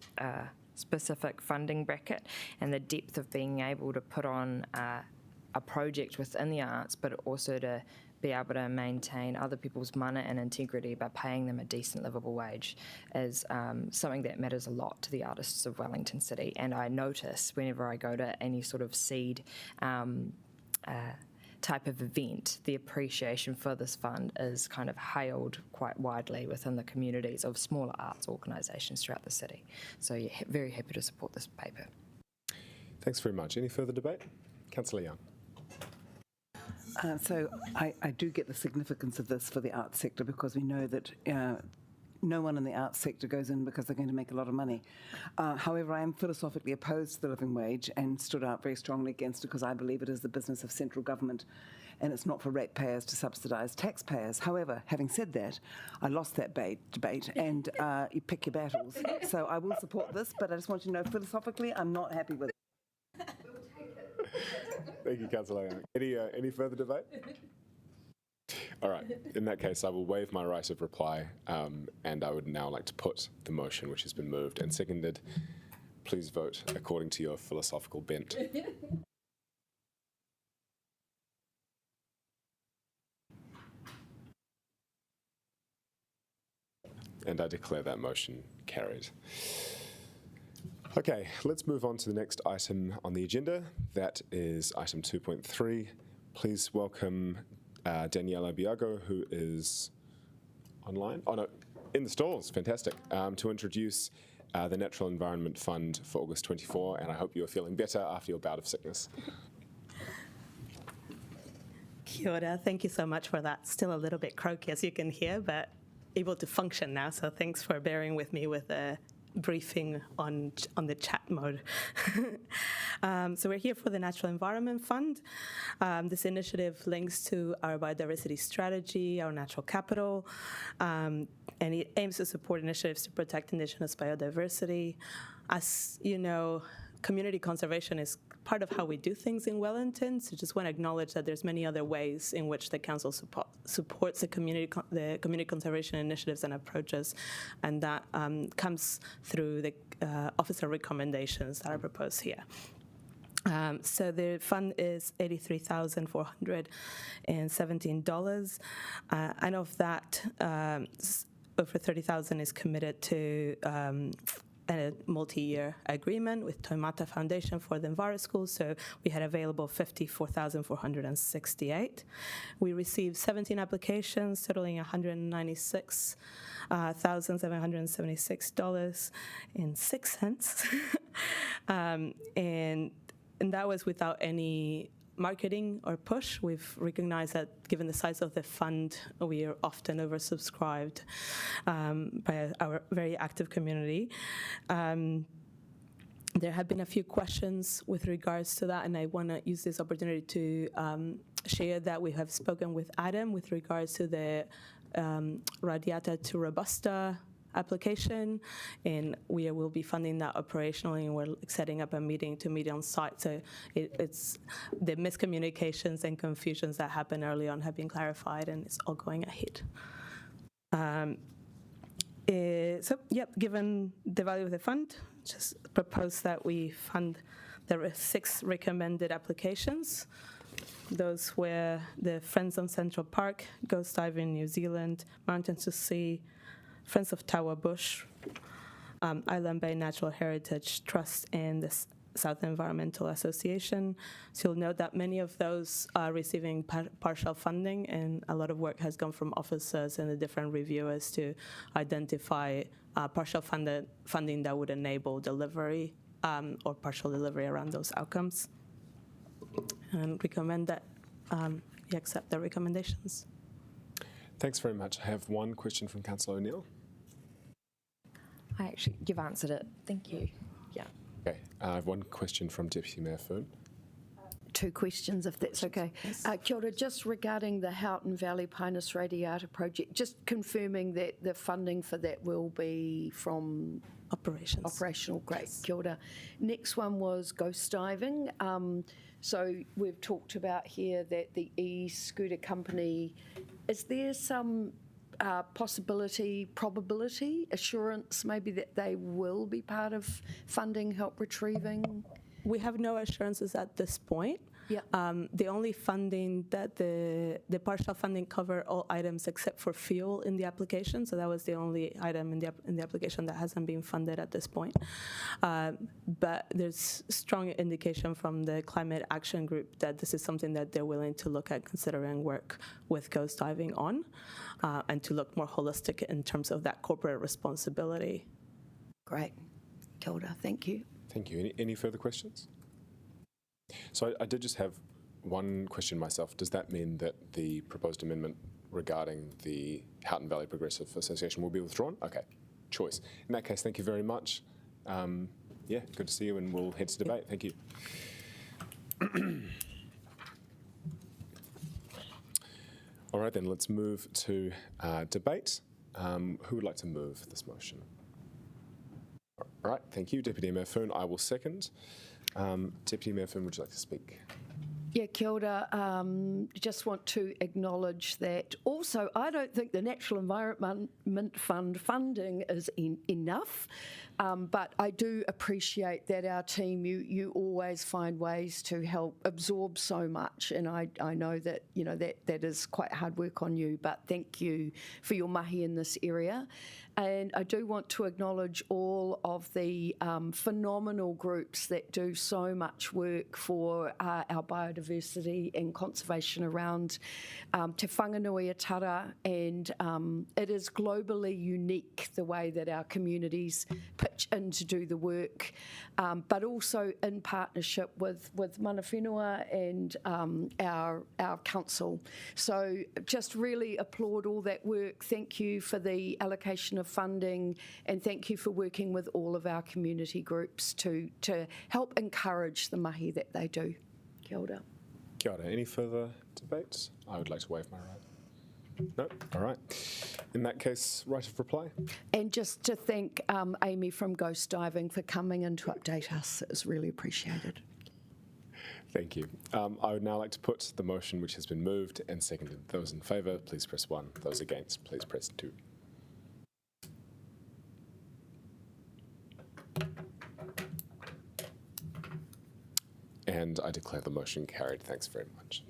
specific funding bracket, and the depth of being able to put on a project within the arts, but also to be able to maintain other people's mana and integrity by paying them a decent livable wage is something that matters a lot to the artists of Wellington City. And I notice whenever I go to any sort of seed type of event, the appreciation for this fund is kind of hailed quite widely within the communities of smaller arts organisations throughout the city. So yeah, very happy to support this paper.
Thanks very much. Any further debate? Councillor Young.
So I do get the significance of this for the arts sector, because we know that no one in the arts sector goes in because they're going to make a lot of money. However, I am philosophically opposed to the living wage and stood out very strongly against it, because I believe it is the business of central government and it's not for ratepayers to subsidise taxpayers. However, having said that, I lost that debate, and you pick your battles. So I will support this, but I just want you to know philosophically I'm not happy with it.
Thank you, Councillor Young. Any further debate? All right. In that case, I will waive my right of reply, and I would now like to put the motion, which has been moved and seconded. Please vote according to your philosophical bent. And I declare that motion carried. Okay, let's move on to the next item on the agenda. That is item 2.3. Please welcome Daniela Biago, who is online. Oh no, in the stalls, fantastic. To introduce the Natural Environment Fund for August 24, and I hope you are feeling better after your bout of sickness.
Kia ora, thank you so much for that. Still a little bit croaky, as you can hear, but able to function now, so thanks for bearing with me with a briefing on the chat mode. So we're here for the Natural Environment Fund. This initiative links to our biodiversity strategy, our natural capital, and it aims to support initiatives to protect Indigenous biodiversity. As you know, community conservation is part of how we do things in Wellington, so just want to acknowledge that there's many other ways in which the council supports the community conservation initiatives and approaches, and that comes through the officer recommendations that are proposed here. So the fund is $83,417, and of that, over $30,000 is committed to a multi-year agreement with Taumata Foundation for the Enviro School, so we had available $54,468. We received 17 applications totaling $196,776.06. And that was without any marketing or push. We've recognized that given the size of the fund, we are often oversubscribed by our very active community. There have been a few questions with regards to that, and I want to use this opportunity to share that we have spoken with Adam with regards to the Radiata to Robusta application, and we will be funding that operationally, and we're setting up a meeting to meet on site. So it's the miscommunications and confusions that happened early on have been clarified, and it's all going ahead. Given the value of the fund, just propose that we fund the 6 recommended applications. Those were the Friends of Central Park, Ghost Diving New Zealand, Mountains to Sea, Friends of Tower Bush, Island Bay Natural Heritage Trust, and the South Environmental Association. So you'll note that many of those are receiving partial funding, and a lot of work has gone from officers and the different reviewers to identify partial funding that would enable delivery or partial delivery around those outcomes, and recommend that you accept the recommendations.
Thanks very much. I have one question from Councillor O'Neill.
You've answered it. Thank you. Yeah.
Okay, I have one question from Deputy Mayor Foon.
2 questions, if that's okay. Kia ora, just regarding the Houghton Valley Pinus Radiata project, just confirming that the funding for that will be from
operations.
Operational, great. Yes. Kia ora. Next one was ghost diving. So we've talked about here that the e-scooter company, is there some probability, assurance maybe that they will be part of funding help retrieving?
We have no assurances at this point.
Yeah.
The only funding that the partial funding cover all items except for fuel in the application. So that was the only item in the application that hasn't been funded at this point. But there's strong indication from the Climate Action Group that this is something that they're willing to look at considering work with ghost diving on, and to look more holistic in terms of that corporate responsibility.
Great. Kia ora, thank you.
Thank you. Any further questions? So I did just have one question myself. Does that mean that the proposed amendment regarding the Houghton Valley Progressive Association will be withdrawn? Okay, choice. In that case, thank you very much. Yeah, good to see you, and we'll head to debate. Thank you. All right, then let's move to debate. Who would like to move this motion? All right, thank you, Deputy Mayor Foon. I will second. Deputy Mayor Foon, would you like to speak?
Yeah, kia ora. Just want to acknowledge that also I don't think the Natural Environment Fund funding is enough, but I do appreciate that our team, you always find ways to help absorb so much, and I know that, you know, that is quite hard work on you, but thank you for your mahi in this area. And I do want to acknowledge all of the phenomenal groups that do so much work for our biodiversity and conservation around Te Whanganui-a-Tara, and it is globally unique the way that our communities pitch in to do the work, but also in partnership with mana whenua and our council. So just really applaud all that work. Thank you for the allocation of funding, and thank you for working with all of our community groups to help encourage the mahi that they do. Kia ora.
Kia ora. Any further debates? I would like to waive my right. No? All right. In that case, right of reply.
And just to thank Amy from Ghost Diving for coming in to update us. It was really appreciated.
Thank you. I would now like to put the motion which has been moved and seconded. Those in favour, please press 1. Those against, please press 2. And I declare the motion carried. Thanks very much.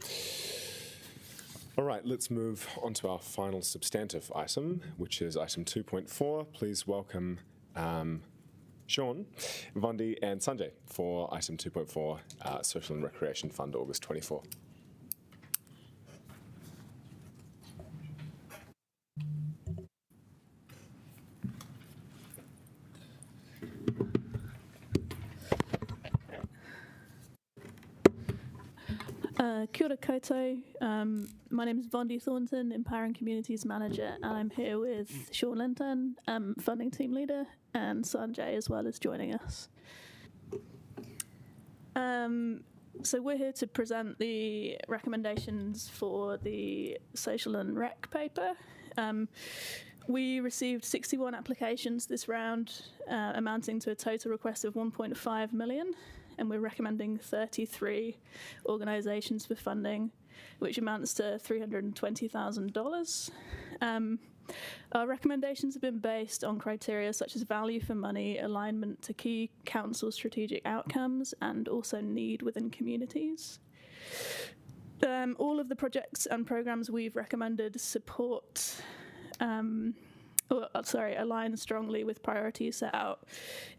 All right, let's move on to our final substantive item, which is item 2.4. Please welcome Sean, Vondi, and Sanjay for item 2.4, Social and Recreation Fund, August 24.
Kia ora koutou. My name is Vondi Thornton, Empowering Communities Manager, and I'm here with Sean Linton, Funding Team Leader, and Sanjay as well as joining us. So we're here to present the recommendations for the Social and Rec paper. We received 61 applications this round, amounting to a total request of 1.5 million. And we're recommending 33 organisations for funding, which amounts to $320,000. Our recommendations have been based on criteria such as value for money, alignment to key council strategic outcomes, and also need within communities. All of the projects and programmes we've recommended support align strongly with priorities set out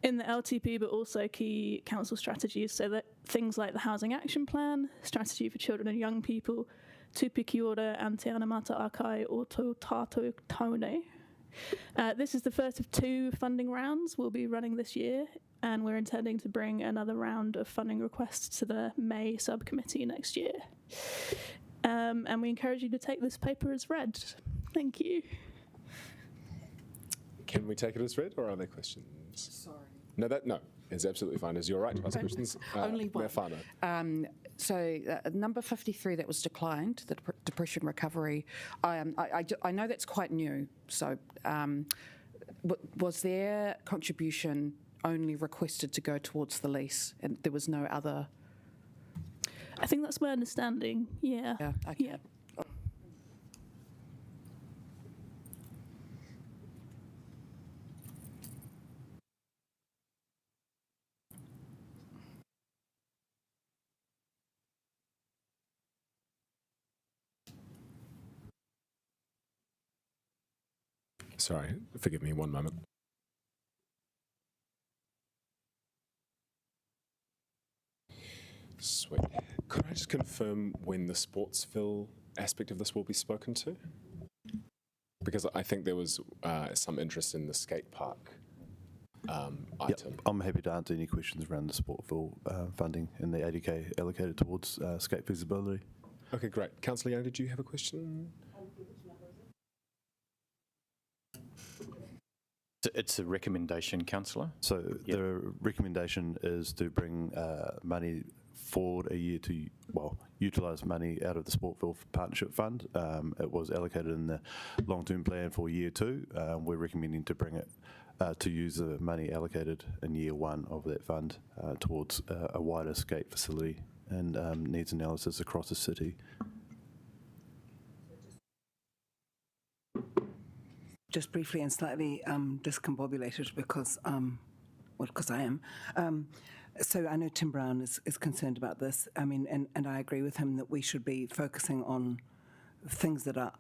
in the LTP, but also key council strategies. So that things like the Housing Action Plan, Strategy for Children and Young People, Tupi Ki Ora and Te Anamata Akai o Tō Tātou Taone. This is the first of 2 funding rounds we'll be running this year, and we're intending to bring another round of funding requests to the May subcommittee next year. And we encourage you to take this paper as read. Thank you.
Can we take it as read, or are there questions?
Sorry.
No, it's absolutely fine. Is your right to ask questions?
Only one.
Mefana.
So number 53 that was declined, the depression recovery, I know that's quite new. So was their contribution only requested to go towards the lease, and there was no other?
I think that's my understanding. Yeah.
Yeah. Okay.
Yeah.
Sorry, forgive me 1 moment. Sweet. Could I just confirm when the Sportsville aspect of this will be spoken to? Because I think there was some interest in the skate park item.
I'm happy to answer any questions around the Sportsville funding and the 80k allocated towards skate feasibility.
Okay, great. Councillor Young, did you have a question?
It's a recommendation, Councillor.
So the recommendation is to bring money forward a year to, utilise money out of the Sportsville Partnership Fund. It was allocated in the long-term plan for year 2. We're recommending to bring it, to use the money allocated in year 1 of that fund towards a wider skate facility and needs analysis across the city.
Just briefly and slightly discombobulated because I am. So I know Tim Brown is concerned about this. I mean, and I agree with him that we should be focusing on things that are,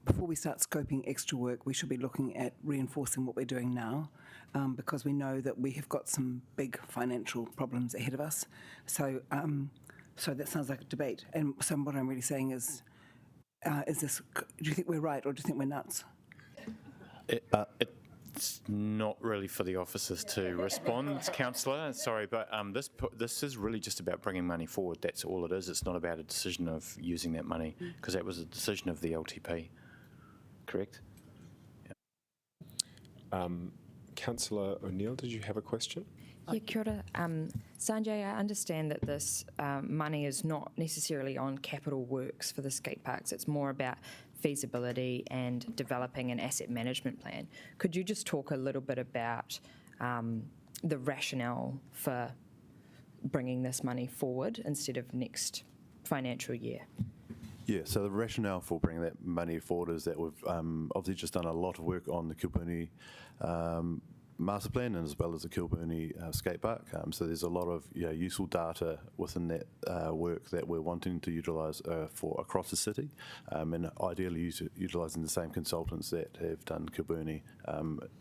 before we start scoping extra work, we should be looking at reinforcing what we're doing now, because we know that we have got some big financial problems ahead of us. So that sounds like a debate. And so what I'm really saying is this, do you think we're right or do you think we're nuts?
It's not really for the officers to respond, Councillor. Sorry, but this is really just about bringing money forward. That's all it is. It's not about a decision of using that money, because that was a decision of the LTP. Correct?
Yeah. Councillor O'Neill, did you have a question?
Yeah, kia ora. Sanjay, I understand that this money is not necessarily on capital works for the skate parks. It's more about feasibility and developing an asset management plan. Could you just talk a little bit about the rationale for bringing this money forward instead of next financial year?
Yeah, so the rationale for bringing that money forward is that we've obviously just done a lot of work on the Kilburnie master plan, and as well as the Kilburnie skate park. So there's a lot of useful data within that work that we're wanting to utilise for across the city, and ideally utilising the same consultants that have done Kilburnie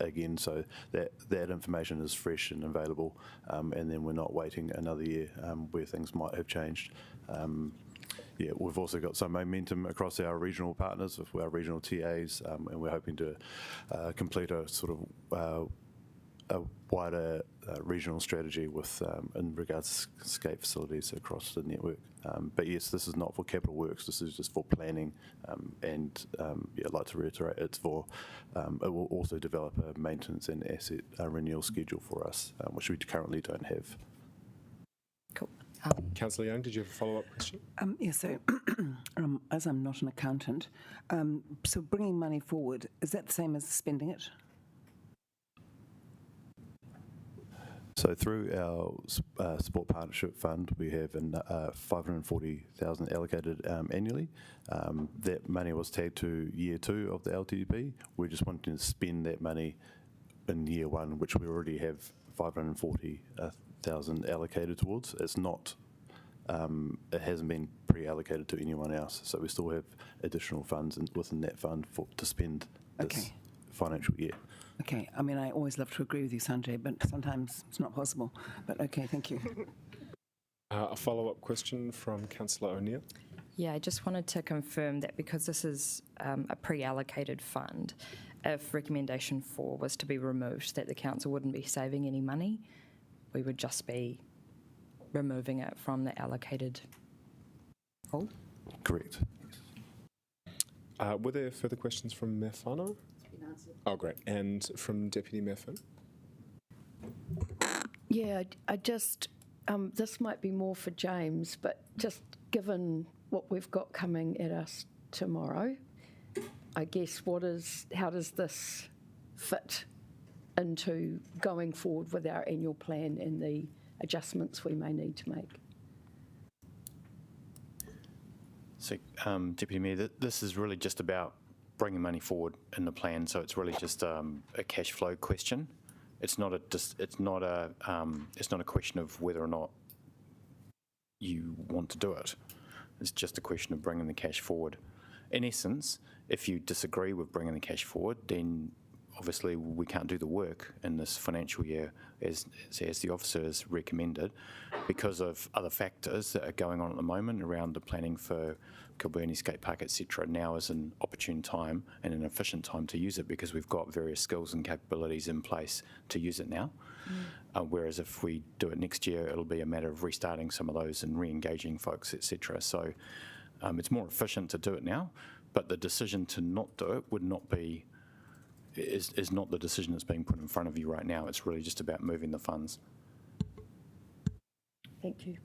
again, so that information is fresh and available, and then we're not waiting another year where things might have changed. Yeah, we've also got some momentum across our regional partners, with our regional TAs, and we're hoping to complete a sort of a wider regional strategy with in regards to skate facilities across the network. But yes, this is not for capital works. This is just for planning, and I'd like to reiterate, it's for it will also develop a maintenance and asset renewal schedule for us, which we currently don't have.
Cool.
Councillor Young, did you have a follow-up question?
Yeah, so as I'm not an accountant, so bringing money forward, is that the same as spending it?
So through our Sport Partnership Fund, we have 540,000 allocated annually. That money was tagged to year 2 of the LTP. We're just wanting to spend that money in year 1, which we already have 540,000 allocated towards. It's not, it hasn't been pre-allocated to anyone else, so we still have additional funds within that fund to spend this financial year.
Okay, I mean, I always love to agree with you, Sanjay, but sometimes it's not possible. But okay, thank you.
A follow-up question from Councillor O'Neill.
Yeah, I just wanted to confirm that because this is a pre-allocated fund, if recommendation 4 was to be removed, that the council wouldn't be saving any money. We would just be removing it from the allocated pool.
Correct.
Were there further questions from Mayor Whānau? Oh, great. And from Deputy Mayor Finn?
Yeah, I just, this might be more for James, but just given what we've got coming at us tomorrow, I guess how does this fit into going forward with our annual plan and the adjustments we may need to make?
So, Deputy Mayor, this is really just about bringing money forward in the plan. So it's really just a cash flow question. It's not a question of whether or not you want to do it. It's just a question of bringing the cash forward. In essence, if you disagree with bringing the cash forward, then obviously we can't do the work in this financial year as the officer has recommended, because of other factors that are going on at the moment around the planning for Kilburnie Skate Park, etc. Now is an opportune time and an efficient time to use it, because we've got various skills and capabilities in place to use it now. Whereas if we do it next year, it'll be a matter of restarting some of those and re-engaging folks, etc. So it's more efficient to do it now, but the decision to not do it would not be is not the decision that's being put in front of you right now. It's really just about moving the funds.
Thank you.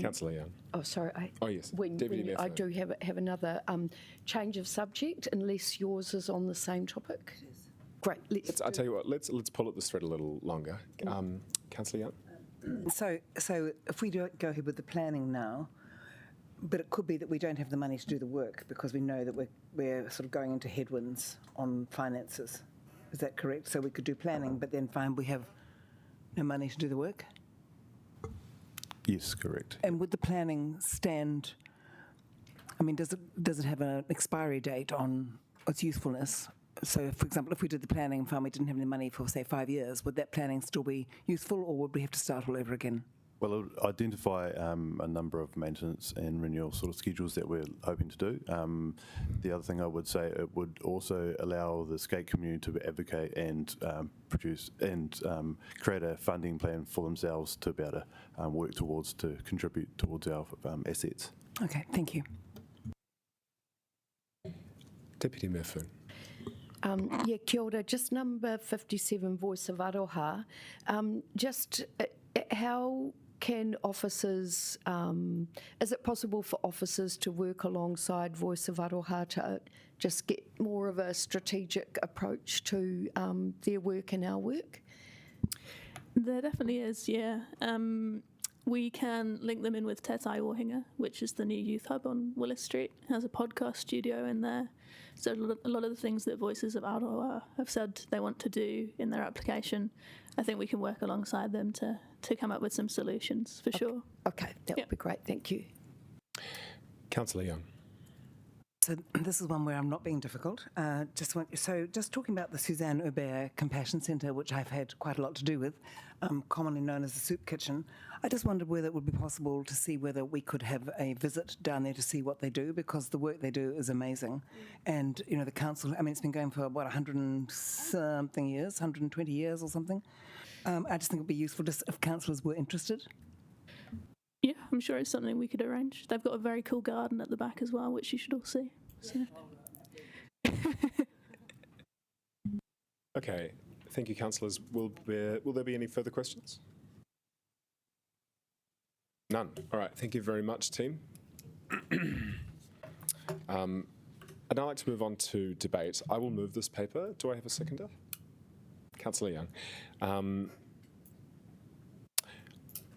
Councillor Young.
Oh, sorry.
Yes.
I do have another change of subject, unless yours is on the same topic. Great.
I'll tell you what. Let's pull at this thread a little longer. Councillor Young.
So if we do go ahead with the planning now, but it could be that we don't have the money to do the work because we know that we're sort of going into headwinds on finances. Is that correct? So we could do planning, but then find we have no money to do the work?
Yes, correct.
And would the planning stand, I mean, does it have an expiry date on its usefulness? So, for example, if we did the planning and found we didn't have any money for, say, 5 years, would that planning still be useful, or would we have to start all over again?
Well, it would identify a number of maintenance and renewal sort of schedules that we're hoping to do. The other thing I would say, it would also allow the skate community to advocate and produce and create a funding plan for themselves to be able to work towards, to contribute towards our assets.
Okay, thank you.
Deputy Mayor Finn.
Kia ora, just number 57, Voice of Aroha. Just how can officers, is it possible for officers to work alongside Voice of Aroha to just get more of a strategic approach to their work and our work?
There definitely is, yeah. We can link them in with Te Tai Whiringa, which is the new youth hub on Willis Street. It has a podcast studio in there. So a lot of the things that Voices of Aroha have said they want to do in their application, I think we can work alongside them to come up with some solutions, for sure.
Okay, that would be great. Thank you.
Councillor Young.
So this is one where I'm not being difficult. Just talking about the Suzanne Aubert Compassion Centre, which I've had quite a lot to do with, commonly known as the Soup Kitchen. I just wondered whether it would be possible to see whether we could have a visit down there to see what they do, because the work they do is amazing. And, you know, the council, I mean, it's been going for, 100 and something years, 120 years or something. I just think it would be useful just if councillors were interested.
Yeah, I'm sure it's something we could arrange. They've got a very cool garden at the back as well, which you should all see. So.
Okay, thank you, councillors. Will there be any further questions? None. All right, thank you very much, team. I'd now like to move on to debate. I will move this paper. Do I have a seconder? Councillor Young.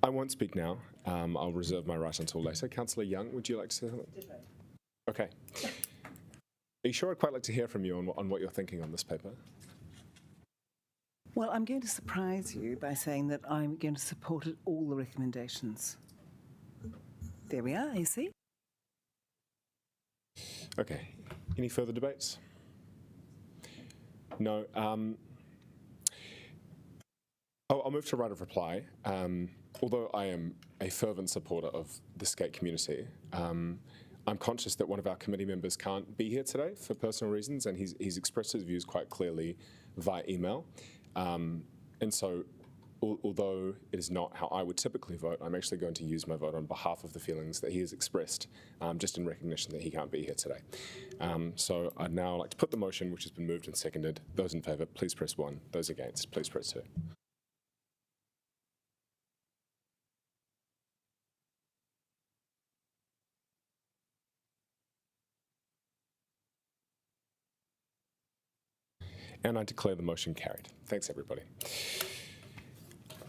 I won't speak now. I'll reserve my right until later. Councillor Young, would you like to say something? Okay. Are you sure? I'd quite like to hear from you on what you're thinking on this paper.
Well, I'm going to surprise you by saying that I'm going to support all the recommendations. There we are, you see?
Okay. Any further debates? No. I'll move to right of reply. Although I am a fervent supporter of the skate community, I'm conscious that one of our committee members can't be here today for personal reasons, and he's expressed his views quite clearly via email. And so, although it is not how I would typically vote, I'm actually going to use my vote on behalf of the feelings that he has expressed, just in recognition that he can't be here today. So I'd now like to put the motion, which has been moved and seconded. Those in favour, please press 1. Those against, please press 2. And I declare the motion carried. Thanks, everybody.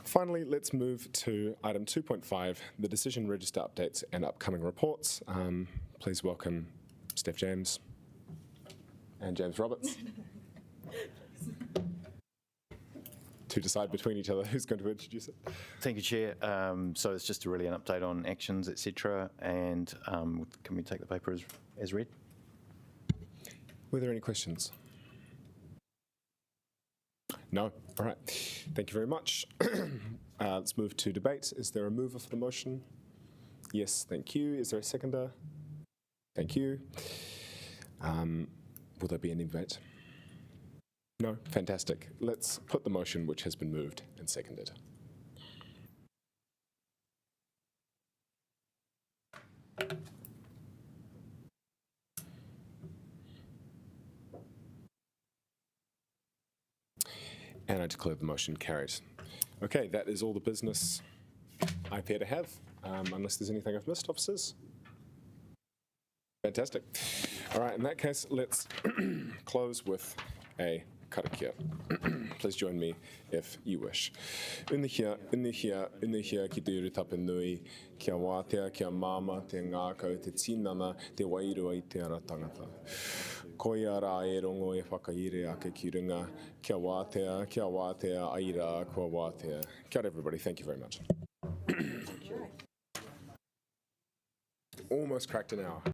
Finally, let's move to item 2.5, the decision register updates and upcoming reports. Please welcome Steph James and James Roberts to decide between each other who's going to introduce it.
Thank you, Chair. So it's just really an update on actions, etc. And can we take the paper as read?
Were there any questions? No? All right. Thank you very much. Let's move to debate. Is there a mover for the motion? Yes, thank you. Is there a seconder? Thank you. Will there be any debate? No? Fantastic. Let's put the motion which has been moved and seconded. And I declare the motion carried. Okay, that is all the business I appear to have, unless there's anything I've missed, officers. Fantastic. All right, in that case, let's close with a karakia. Please join me if you wish. Inihia, ki te uru tapanui, kia wātea, kia māma, te ngākau, te tinana, te wairua i te ara tangata. Ko ia rā e rongo e whakaire ake ki runga, kia wātea, aira, kua wātea. Kia ora, everybody, thank you very much. Almost cracked an hour.